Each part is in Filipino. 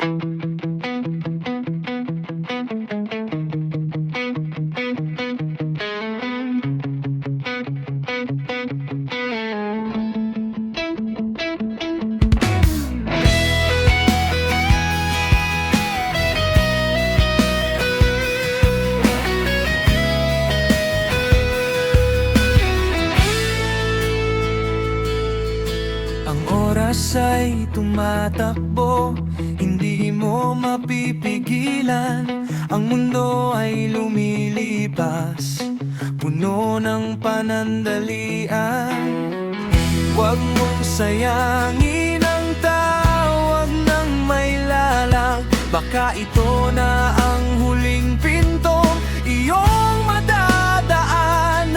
Ang oras ay tumatakbo, hindi mo mapipigilan. Ang mundo ay lumilipas, puno ng panandalian. Huwag mong sayangin ang tawag ng may lalang. Baka ito na ang huling pintong iyong madadaanan.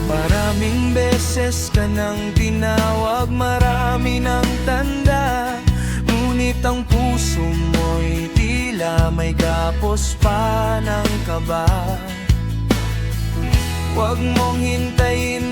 Maraming beses ka nang tinawag, marami ng tanda, ngunit ang puso mo'y tila may gapos pa ng kaba. Huwag mong hintayin